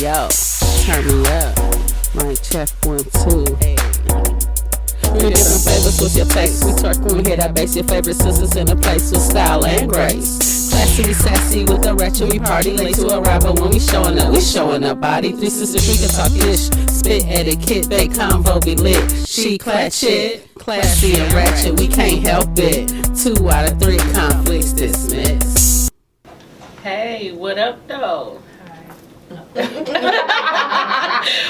yo, turn me up. Mic check 1, 2. Hey. Three different flavors, what's your taste? We twerk when we hear that bass. Your favorite sisters in a place with style and grace. Classy, sassy with the ratchet, we party late to a rapper when we showing up. We showing up body. Three sisters, we can talk ish. Spit etiquette, they convo be lit. She clutch it, classy and ratchet, we can't help it. 2 out of 3 conflicts dismissed. Hey, what up though?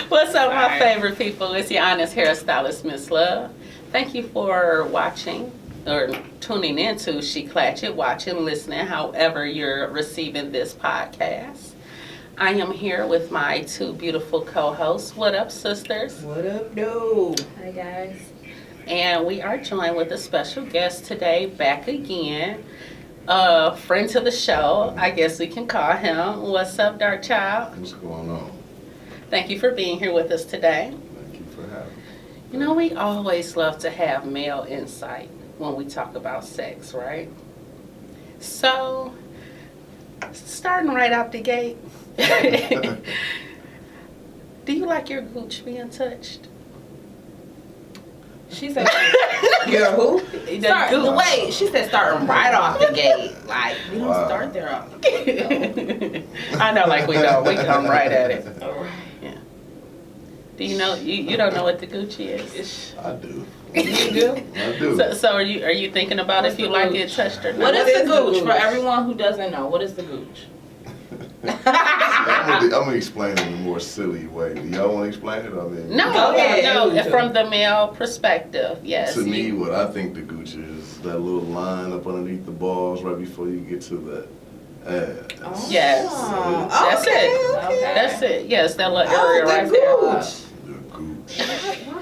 What's up, my favorite people? It's your honest hairstylist, Miss Love. Thank you for watching or tuning into She Clatch It, watching, listening, however you're receiving this podcast. I am here with my 2 beautiful co-hosts. What up, sisters? What up, though? Hi, guys. And we are joined with a special guest today, back again. Friend to the show, I guess we can call him. What's up, Dark Child? What's going on? Thank you for being here with us today. Thank you for having me. You know, we always love to have male insight when we talk about sex, right? So, starting right out the gate, do you like your gooch being touched? She said, "You're who?" Wait, she said starting right off the gate. Like, we don't start there off the gate. I know, like we don't. We come right at it. Yeah. Do you know? You don't know what the Goochy is? I do. You do? I do. So are you thinking about if you like it touched or not? What is the gooch? For everyone who doesn't know, what is the gooch? I'm gonna explain it in a more silly way. Do y'all want to explain it? I mean, No. From the male perspective, yes. To me, what I think the gooch is that little line up underneath the balls right before you get to that ass. Yes. That's it. Okay. That's it. Yes, that little area right The gooch.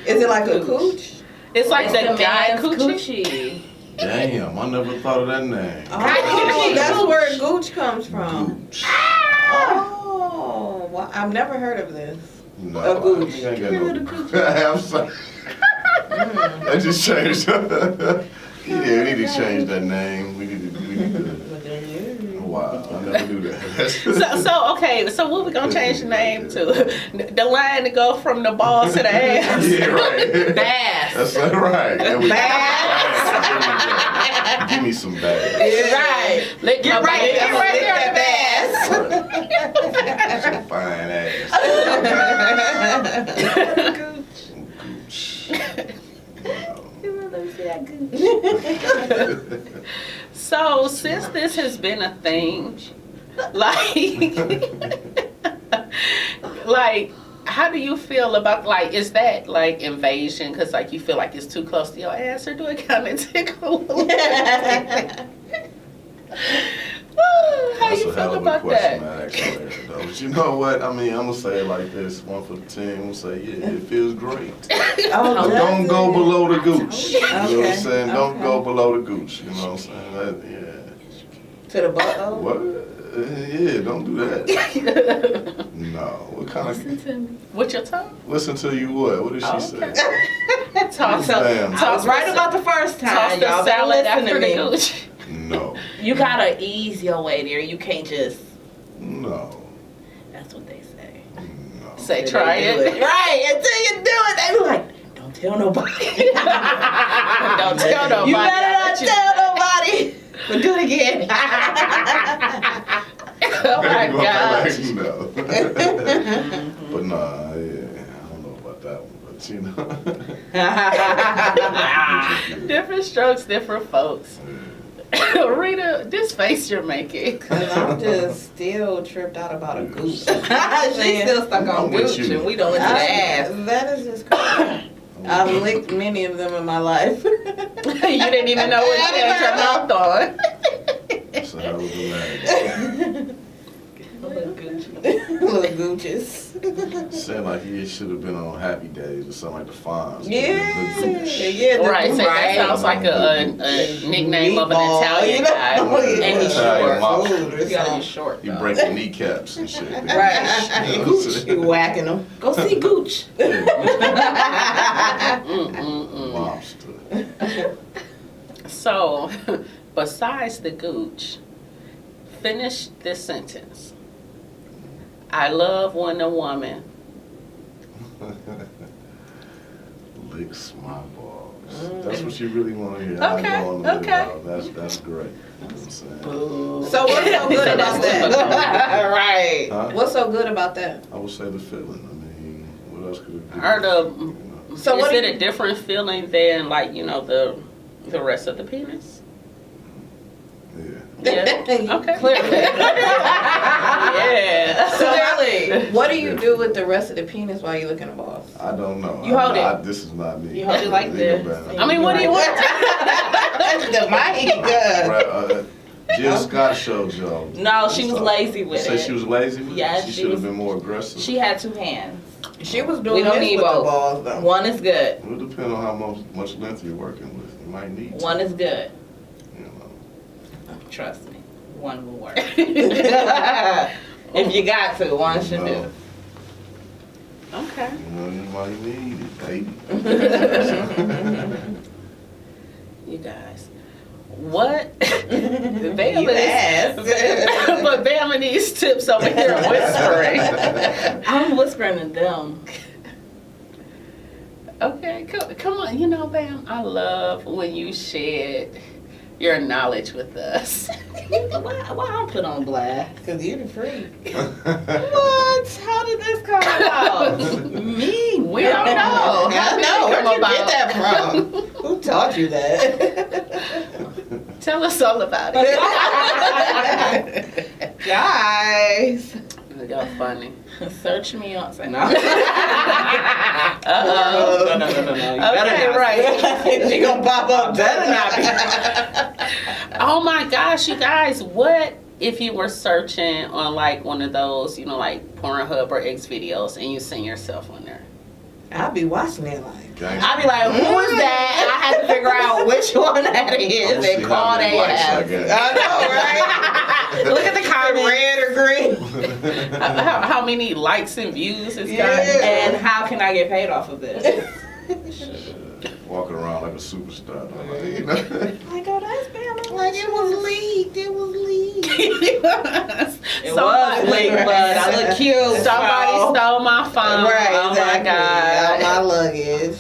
Is it like a cooch? It's like the guy Coochie. Damn, I never thought of that name. Oh, that's where gooch comes from. Gooch. Oh, well, I've never heard of this. No, A gooch. I ain't got no. I'm sorry. I just changed. Yeah, we need to change that name. We need to. Wow, I never knew that. Okay, so what we gonna change the name to? The line to go from the balls to the ass. Yeah, right. Bass. That's right. Bass. Give me some bass. Right. Get right there, bass. Some fine ass. Gooch. So since this has been a thing, like how do you feel about, like, is that like invasion? Because like you feel like it's too close to your ass, or do it kind of tickle? How That's you a hell feel of a about question that? to ask later, though. But you know what? I mean, I'm gonna say it like this: 1 for the team. I'm gonna say, yeah, it feels great. Oh, Don't go below the gooch. You know what Okay, I'm saying? Don't okay. go below the gooch. You know what I'm saying? To the butt. What? Yeah, don't do that. No. What kind of? With your tongue? Listen to you what? What did she say? Toss Damn. I was right about the first toss time. the Y'all better salad listen after to the me. gooch. No. You gotta ease your way there. You can't just. No. That's what they say. No. Say Until try they do it. Right, until you do it, they be like, don't tell nobody. Don't tell nobody. You better not tell nobody. But do it again. Oh my God. No. But nah, yeah, I don't know about that one, but you know. Different strokes, different folks. Rita, this face you're making. I'm just still tripped out about a gooch. She's still stuck on I'm with gooch, you. and we don't into the ass. That is just crazy. I've licked many of them in my life. You didn't even know what you had your mouth on. So how was the lag? Little gooches. Saying like he should have been on Happy Days or something like the Fonz. Yeah, The gooch. yeah. Right, so that sounds like a nickname of an Italian guy. And he's Italian short. mobster. You gotta be short. You though. break your kneecaps and shit. Right. Gooch. You whacking them. Go see Gooch. Lobster. So, besides the gooch, finish this sentence. I love when a woman. Licks my balls. That's what you really want to hear. I Okay, go on the okay. That's great. You know what I'm saying? So what's so good about that? Right. Huh? What's so good about that? I would say the feeling. I mean, what else could it be? Or the, You know? So is what it do a different feeling than like, you know, the rest of the penis? Yeah. Yeah. Okay. Clearly. Yeah. So Clearly. what do you do with the rest of the penis while you're looking at balls? I don't know. You hold it. This is not me. You hold it like Legal this. ban. I mean, what do you want? The mic. Right, Jill Scott showed y'all. No, she was lazy with Say it. she was lazy with Yes, it? She she should have was- been more aggressive. She had 2 hands. She was We doing don't this need with the both. balls though. One is good. It would depend on how much length you're working with. You might need to, One is good. you know. Trust me. One will work. If you got to, one should do. Okay. You know, you might need it, baby. You guys. What? You asked. But Bama needs tips over here whispering. I'm whispering to them. Okay, come on. You know, Bam, I love when you shared your knowledge with us. Why I'm put on blast? Cause you're the freak. What? How did this come about? Me? We don't know. How I did know. it come Where'd you about? get that from? Who taught you that? Tell us all about it. Guys. Y'all funny. Search me on. Say no. Uh-oh. No. You Okay, better not. right. She gonna pop up. Better not be. Oh my gosh, you guys, what if you were searching on like one of those, you know, like Pornhub or X videos and you seen yourself on there? I'll be watching it like. I'd be like, who is that? I had to figure out which one that is and call their ass. I know, right? Look at the comments. Red or green. How many likes and views it's Yeah. got? And how can I get paid off of this? Walking around like a superstar. You know? Like, oh, that's bad. Like, it was leaked. It was leaked. It Somebody- was late, but I look cute. Somebody so- stole my phone. Right, Oh exactly. my god. Out my luggage.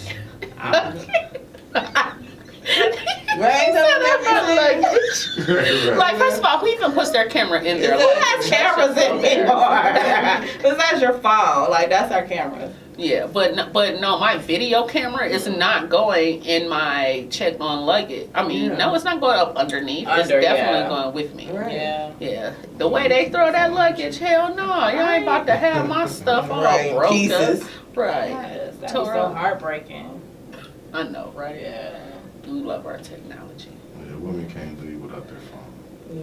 Right? Right. Like, first of all, who even puts their camera in there? Who Like, has cameras anymore? Because that's your phone. Like, that's our camera. yeah, but no, my video camera is not going in my checked on luggage. I mean, Yeah. no, it's not going up underneath. It's Under, definitely yeah. going with me. Right. Yeah. Yeah, the way they throw that luggage, hell no, y'all ain't about to have my stuff all Right, broke pieces. up. Right. Yes, that'd be Tore so up. heartbreaking. I know, right? Yeah. We love our technology. Yeah, women can't leave without their phone. Yeah.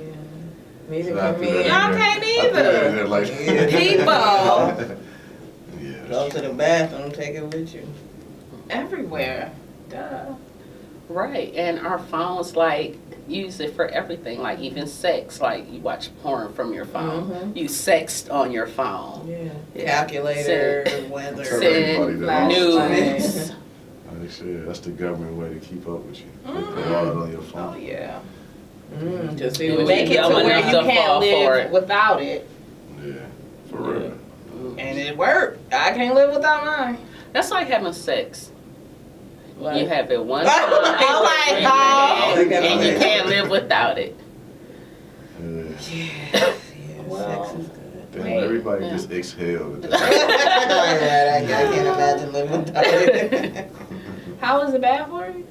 Neither So I can threw me. that in Y'all there. can't I threw that in there like People. Yeah. Go to the bathroom, take it with you. Everywhere. Duh. Right, and our phones like use it for everything, like even sex. Like you watch porn from your phone, Mhm. you sext on your phone. Yeah. Yeah. Calculator, weather. Tell everybody Send that. news. Like I said, that's the government way to keep up with you. They Mhm. put all that on your Oh, phone. yeah. To see You what Make you it to dumb where enough you to can't fall for live it. without it. Yeah, for real. And it worked. I can't live without mine. That's like having sex. What? You have it one Oh time, my and, God. and you can't live without it. Yeah. Yeah, Well, sex is good. Damn, Wait. everybody Yeah. just exhaled. Alright, I can't imagine living without it. How is it bad for you?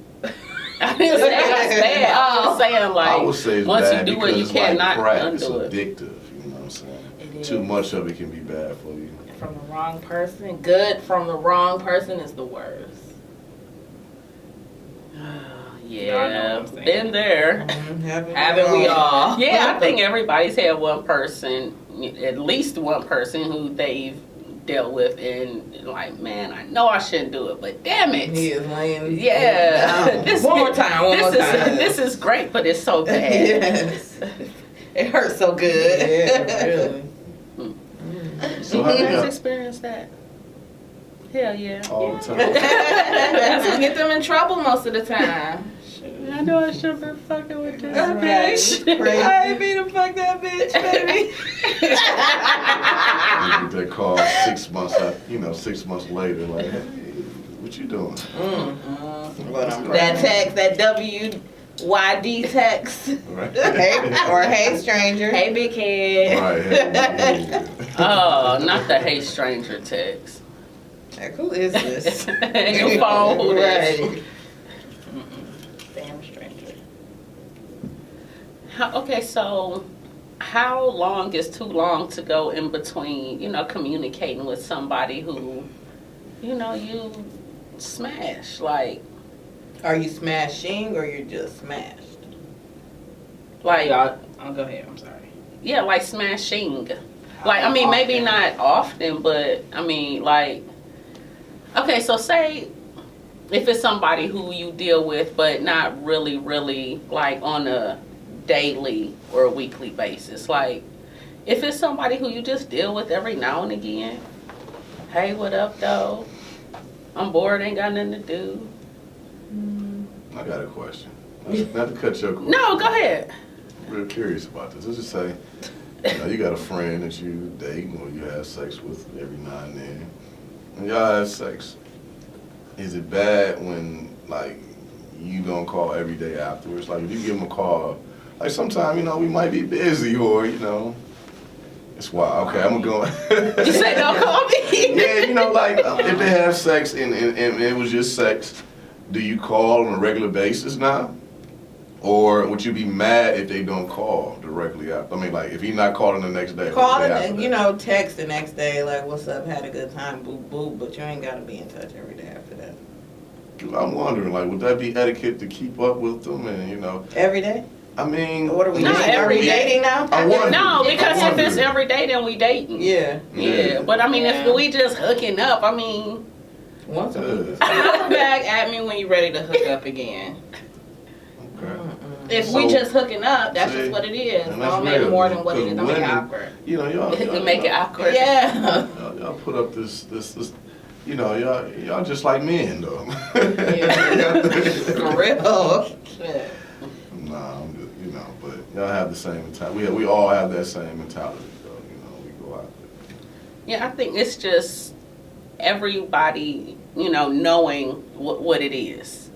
I didn't say it's bad. I'm just saying I like would say it's once bad you do it, because you it's cannot like crack. It's undo it. addictive. You know what I'm saying? It Too is. much of it can be bad for you. From the wrong person. Good from the wrong person is the worst. Y'all know Yeah, what I'm saying. been there. Haven't we all? Yeah, I think everybody's had one person, at least one person who they've dealt with and like, man, I know I shouldn't do it, but damn it. He is laying Yeah. down. This- One more time. One more time. This is great, but it's so bad. Yes. It hurts so good. Yeah, really. So how You do guys you experience that? Hell yeah. all the time? That's what get them in trouble most of the time. I know I should have been fucking with this Bitch. Crazy. I ain't mean to fuck that bitch, baby. You call 6 months after, 6 months later, like, hey, what you doing? That text, that WYD text. Right. Hey stranger. Hey big head. Right. Hey, Oh, not the hey stranger text. Like, who is this? Your phone, who this? Right. Damn stranger. Okay, so how long is too long to go in between, communicating with somebody who, you smash? Like, Are you smashing or you're just smashed? like, I'll go ahead. I'm sorry. yeah, like smashing. Like, I mean, maybe not often, but I mean, like, okay, so say if it's somebody who you deal with, but not really, really, like, on a daily or a weekly basis. Like, if it's somebody who you just deal with every now and again, hey, what up, though? I'm bored, ain't got nothing to do. I got a question. Not to cut your question. No, go ahead. I'm real curious about this. Let's just say, you got a friend that you date or you have sex with every now and then. When y'all have sex, is it bad when, like, you don't call every day afterwards? Like, if you give them a call, like, sometimes, we might be busy or, it's wild. Okay, I'm going You say don't call me. Yeah, like, if they have sex and it was just sex, do you call on a regular basis now? Or would you be mad if they don't call directly after? I mean, like, if he's not calling the next day. Call the day and, after that? text the next day, like, what's up, had a good time, boop, boop, but you ain't got to be in touch every day after that. I'm wondering, like, would that be etiquette to keep up with them and, Every day? I mean. What are we Not dating? Are every we day. dating now? I wonder. No, because I if it's wonder. every day, then we dating. Yeah. Yeah, but I mean, Yeah. if we just hooking up, I mean, Once a week. Come back at me when you're ready to hook up again. Okay. If So- we just hooking up, that's See, just what it is. and that's Don't make it real, more than what it is. because Don't make it women- awkward. Y'all make it awkward. Yeah. Y'all put up this y'all just like men though. For real. Yeah. Nah, I'm just, but y'all have the same mentality. We all have that same mentality though. We go out there. yeah, I think it's just everybody, knowing what it is.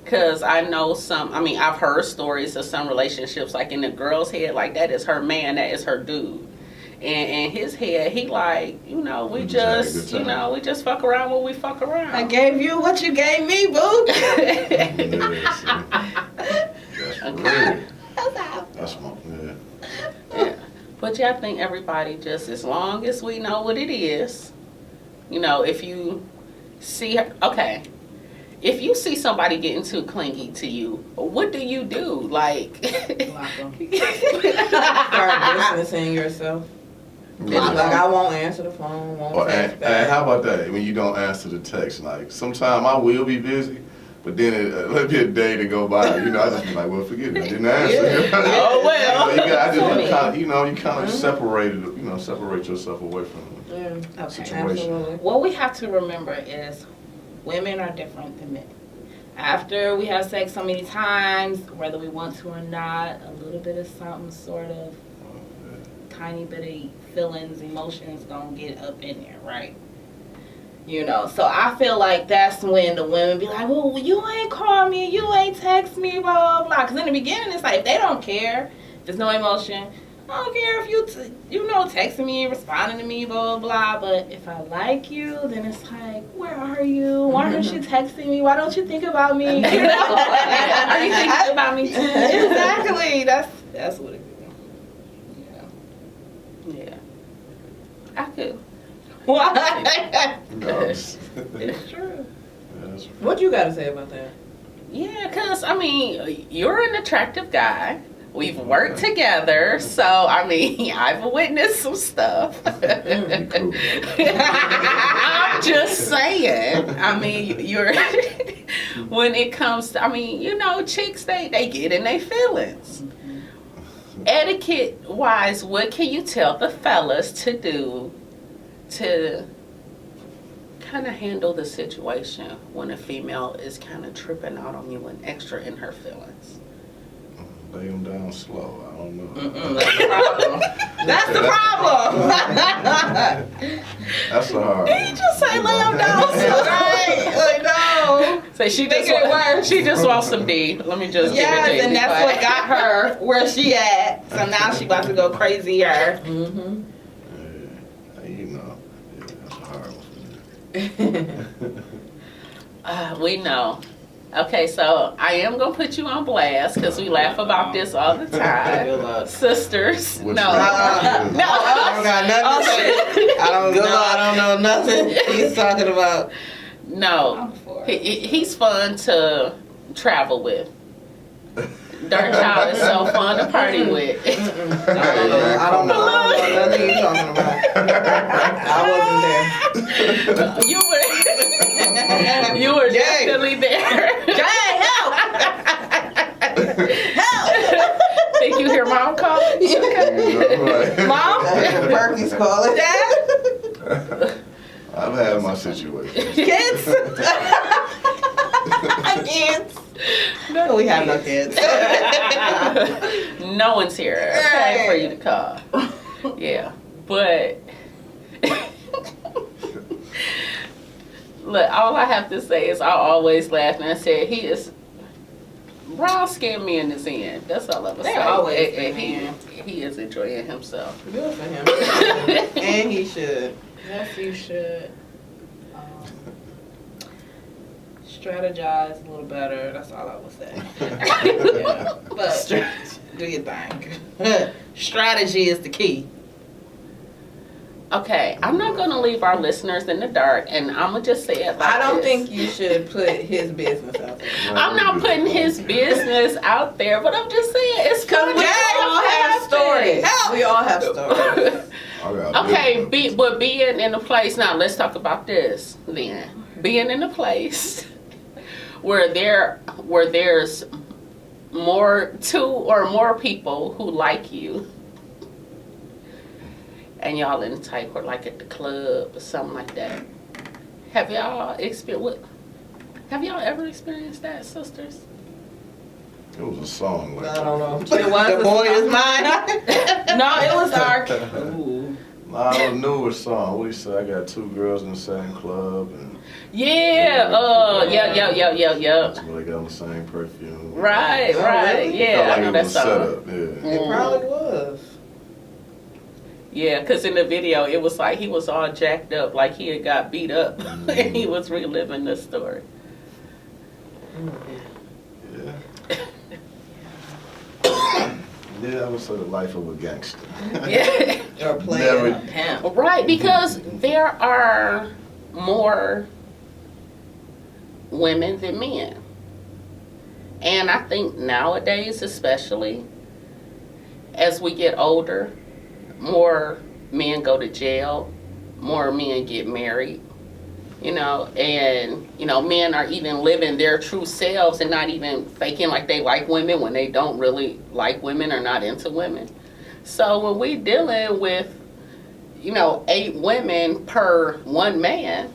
Because I know I've heard stories of some relationships, like in the girl's head, like that is her man, that is her dude. And in his head, he like, we just, we just fuck around when we fuck around. I gave you what you gave me, boo. Yeah, that's for real. That's yeah. But yeah, I think everybody just, as long as we know what it is, if you see her, okay, if you see somebody getting too clingy to you, what do you do? Like, Lock 'em. Start distancing yourself. Like, I won't answer the phone, won't text And back. how about that? When you don't answer the text, like sometimes I will be busy, but then it'll be a day to go by. I just be like, well, forget it, I didn't answer. Oh, well. You kind of separate yourself away from Yeah, Okay. situation. absolutely. What we have to remember is women are different than men. After we have sex so many times, whether we want to or not, a little bit of something, sort of tiny bit of feelings, emotions gonna get up in there, right? So I feel like that's when the women be like, well, you ain't call me, you ain't text me, blah, blah. Because in the beginning, it's like, if they don't care, there's no emotion, I don't care if you texting me, responding to me, blah, blah, blah. But if I like you, then it's like, where are you? Why aren't you texting me? Why don't you think about me? Are you thinking about me too? Exactly. That's what it is. yeah, I could. Why? No, It's true. that's What you got to say about that? Yeah, because, you're an attractive guy. We've worked together, so, I've witnessed some stuff. cool. I'm just saying. You're, when it comes to, chicks, they get in their feelings. Etiquette-wise, what can you tell the fellas to do to kind of handle the situation when a female is kind of tripping out on you and extra in her feelings? Lay them down slow. I don't know. That's the problem. That's the problem. That's the hard one. He just say lay him down. Right? Like, no. So she Make just it worse. she just wants some D. Let me just give it to you. Yes, and that's what got her where she at. So now she about to go crazier. Yeah, you know, that's a hard one. We know. Okay, so I am gonna put you on blast because we laugh about this all the time. Sisters, Which no, one? no. I don't got nothing. Oh, shit. I don't know nothing he's talking about. No, he's fun to travel with. Dirt Child is so fun to party with. I don't know nothing you're talking about. I wasn't there. You were definitely there. Jay, help! Help! Think you hear Mom calling? Okay. Mom? Perky's calling. Dad? I've had my situation. Kids? Kids? No, we have no kids. No one's here, okay, for you to call. Yeah, but look, all I have to say is I always laugh and I said Brown scared me in this end. That's all I was saying. always he is enjoying himself. Good for him. And he should. Yes, you should. Strategize a little better. That's all I would say. Yeah. But do your thing. Strategy is the key. Okay, I'm not going to leave our listeners in the dark, and I'm going to just say it like I don't this. think you should put his business out there. I'm not putting his business out there, but I'm just saying it's because We all have stories. We all have stories. Okay, but being in a place, now let's talk about this then. Being in a place where there's two or more people who like you, and y'all in the type or like at the club or something like that. Have y'all ever experienced that, sisters? It was a song like I don't know. It was The boy is mine. No, it was dark. I was a newer song. What do you say? I got two girls in the same club, and Yeah. Yeah. that's where they got on the same perfume. Right. really? Yeah, Felt I know like it that was song. set up. Yeah. It probably was. Yeah, because in the video, it was like he was all jacked up, like he had got beat up, and he was reliving the story. Yeah. Yeah, I would say the life of a gangster. Yeah. Or playing Never- a pimp. Right, because there are more women than men. And I think nowadays, especially, as we get older, more men go to jail, more men get married, and, men are even living their true selves and not even faking like they like women when they don't really like women or not into women. So when we dealing with, 8 women per one man,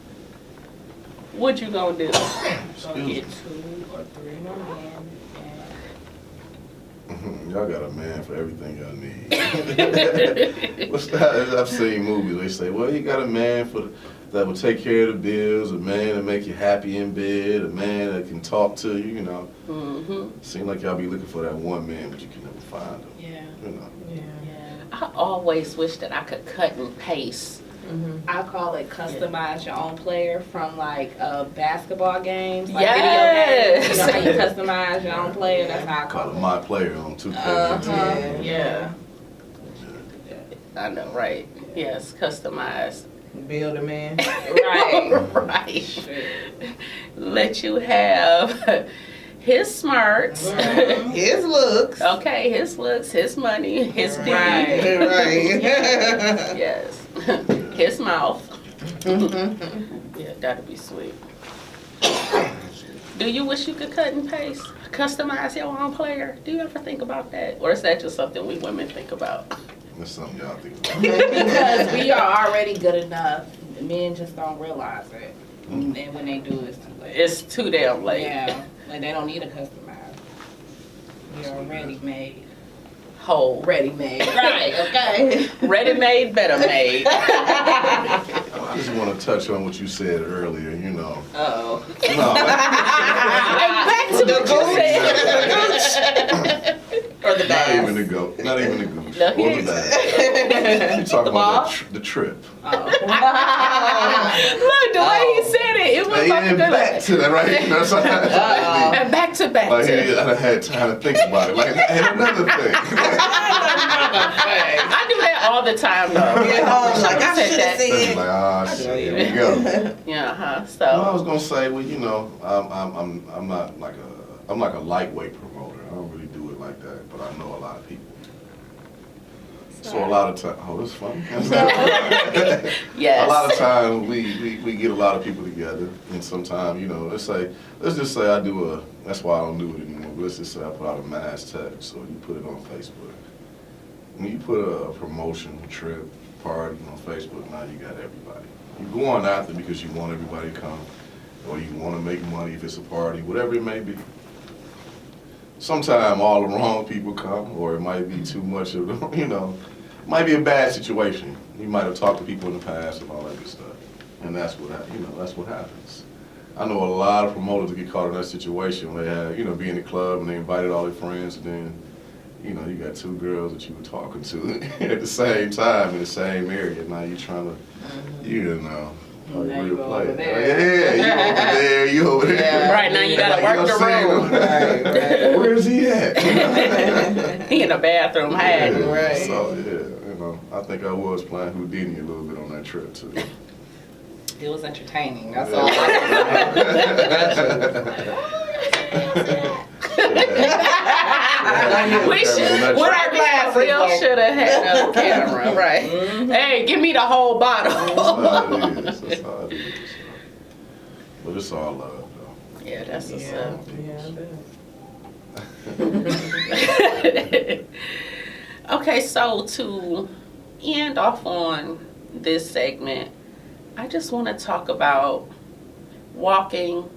what you gonna do? Excuse me. Get 2 or 3 more men. Y'all got a man for everything y'all need. What's that? I've seen movies. They say, well, you got a man that will take care of the bills, a man that make you happy in bed, a man that can talk to you. Mm-hmm. Seem like y'all be looking for that one man, but you can never find him. Yeah. Yeah. I always wish that I could cut and paste. Mm-hmm. I call it customize your own player from like basketball games, like Yes. video games. How you customize your own player? That's how I Call call it it. my player on 2K. Yeah. I know, right? Yes, customize. Build a man. Right. Right. Let you have his smarts. His looks. Okay, his looks, his money, his deed. Right. Yes. His mouth. Yeah, that'd be sweet. Do you wish you could cut and paste? Customize your own player? Do you ever think about that? Or is that just something we women think about? That's something y'all think about. Because we are already good enough. Men just don't realize it. And when they do, it's too late. It's too damn late. Yeah. Like they don't need a customize. We are already made. whole. Ready-made. Right, okay. Ready-made, better made. I just want to touch on what you said earlier, you know. Uh-oh. No, Back to the goose. Or the not bass. even the goat. Not even the goose. No, Or the bass. You talking about the trip. Look, the way he said it, it was Hey, fucking and good. back to that, right? You know what I'm saying? And back to back. Like, to. I had time to think about it. Like, and another thing. I do that all the time, though. Get home, like, I Said should have that. Like, said. ah, shit, here we go. Yeah, No, I so. was gonna say, well, you know, I'm not like I'm like a lightweight promoter. I don't really do it like that, but I know a lot of people. So a lot of time, oh, that's funny. Yes. A lot of times we get a lot of people together, and sometimes, you know, let's just say I do that's why I don't do it anymore, but let's just say I put out a mass text, so you put it on Facebook. When you put a promotion, trip, party on Facebook, now you got everybody. You're going after because you want everybody to come, or you want to make money if it's a party, whatever it may be. Sometimes all the wrong people come, or it might be too much of them, you know. It might be a bad situation. You might have talked to people in the past and all that good stuff, and that's what that's what happens. I know a lot of promoters that get caught in that situation where they have, you know, be in the club and they invited all their friends, and then, you know, you got two girls that you were talking to at the same time in the same area. Now you're trying to, you know. Like Now real you go player. over there. Yeah, you over there, you over there. Yeah. Right now you gotta Like, work you know the what I'm room. saying? Right. Where's he at? He in the bathroom hiding. Yeah, Right. So, yeah, you know, I think I was playing Houdini a little bit on that trip, too. It was entertaining. That's Yeah. all I We should, What our glasses real like? should have had a camera, right? Hey, give me the whole bottle. That's how it is. That's how it is. But it's all love, though. Yeah, that's what's Yeah, up. Okay, so to end off on this segment, I just want to talk about walking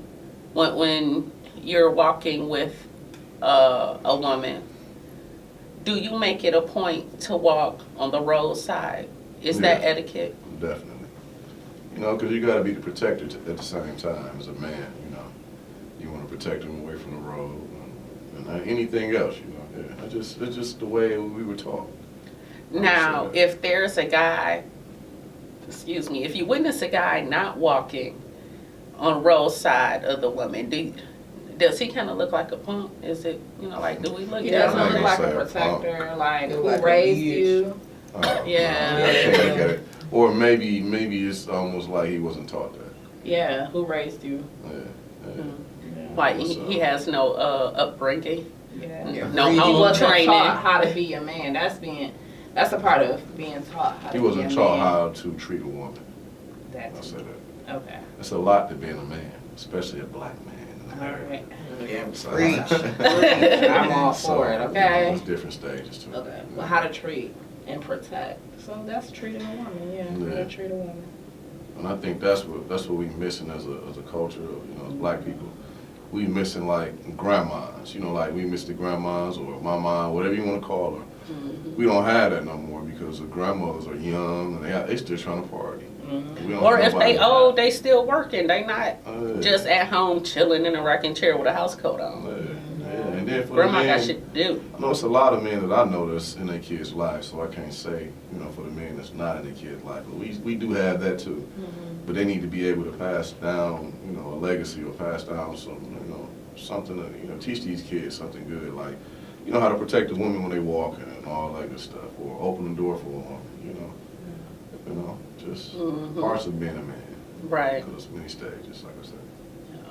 when you're walking with a woman. Do you make it a point to walk on the roadside? Is that Yeah. etiquette? Definitely. You know, because you got to be the protector at the same time as a man, you know. You want to protect him away from the road and anything else, you know. Yeah, it's just the way we were taught. Now, if there's a guy, if you witness a guy not walking on the roadside of the woman, does he kind of look like a punk? Is it, you know, like, do we look He at doesn't him? look like a Say a protector, like Look who like a raised bitch. you. Yeah. I can't look at it. Or maybe it's almost like he wasn't taught that. Yeah, who raised you? Yeah. Like he has no upbringing, Yeah. no He home wasn't training. taught how to be a man. That's a part of being taught how to He be a wasn't man. taught how to treat a woman. I'll That's say that. okay. It's a lot to being a man, especially a black man. in All America. right. Yeah, So- preach. I'm all So, for it. you know, Okay. There's different stages to it. Okay. Well, how to treat and protect. So that's treating a woman. Yeah. How Yeah. to treat a woman. And I think that's what we missing as a culture, you know, as black people. We missing like grandmas, you know, like we miss the grandmas or my mom, whatever you want to call her. We don't have that no more because the grandmothers are young and they still trying to party. We don't Or have if they nobody- old, they still working. They not Yeah. just at home chilling in a rocking chair with a house coat on. Yeah. And then for Grandma the got men, shit to do. I know it's a lot of men that I know that's in their kids' lives, so I can't say, you know, for the men that's not in their kids' life. But we do have that too. But they need to be able to pass down, you know, a legacy or pass down some, you know, something to, you know, teach these kids something good, like, you know, how to protect the women when they walking and all that good stuff, or open the door for them, you know, just parts of being a man. Right. Because many stages, like I said.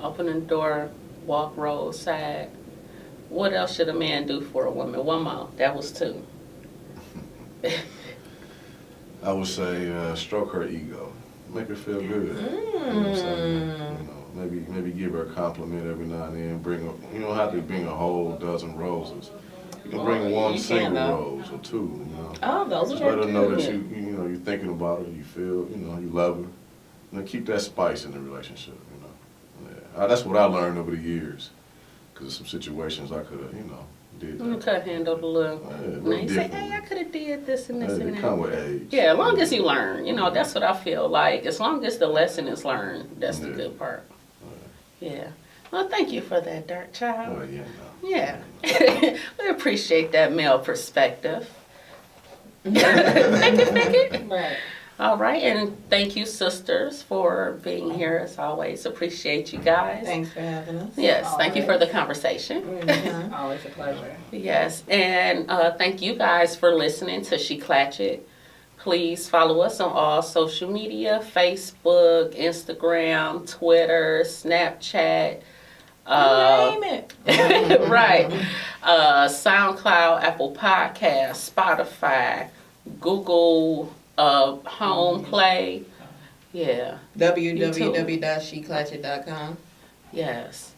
Open the door, walk roadside. What else should a man do for a woman? One more. That was two. I would say stroke her ego, make her feel good. You know what I'm saying? You know, maybe give her a compliment every now and then. Bring her, you don't have to bring a whole dozen roses. You can bring one you single can, though. rose or two. You know, Oh, those just are let her know that good. you know you're thinking about her. You feel, you know, you love her. You know, keep that spice in the relationship. You know, yeah. That's what I learned over the years. Because of some situations I could have, you know, Did You that. could handle the little. Yeah, Now you say, different. hey, I could have did this and this and It that. come with age. Yeah, as long as you learn, that's what I feel like. As long as the lesson is learned, that's the Yeah. good part. Yeah. Well, thank you for that, Dark Child. Oh, yeah, no. Yeah. We appreciate that male perspective. Thank you. Right. All right, and thank you, sisters, for being here as always. Appreciate you guys. Thanks for having us. Yes, thank you for the conversation. Mhm. Always a pleasure. Yes, and thank you guys for listening to She Clatchet. Please follow us on all social media: Facebook, Instagram, Twitter, Snapchat. Name it. Right. SoundCloud, Apple Podcasts, Spotify, Google Home Play. Yeah. www.sheclatchet.com. Yes.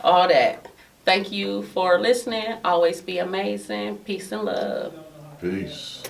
All that. Thank you for listening. Always be amazing. Peace and love. Peace.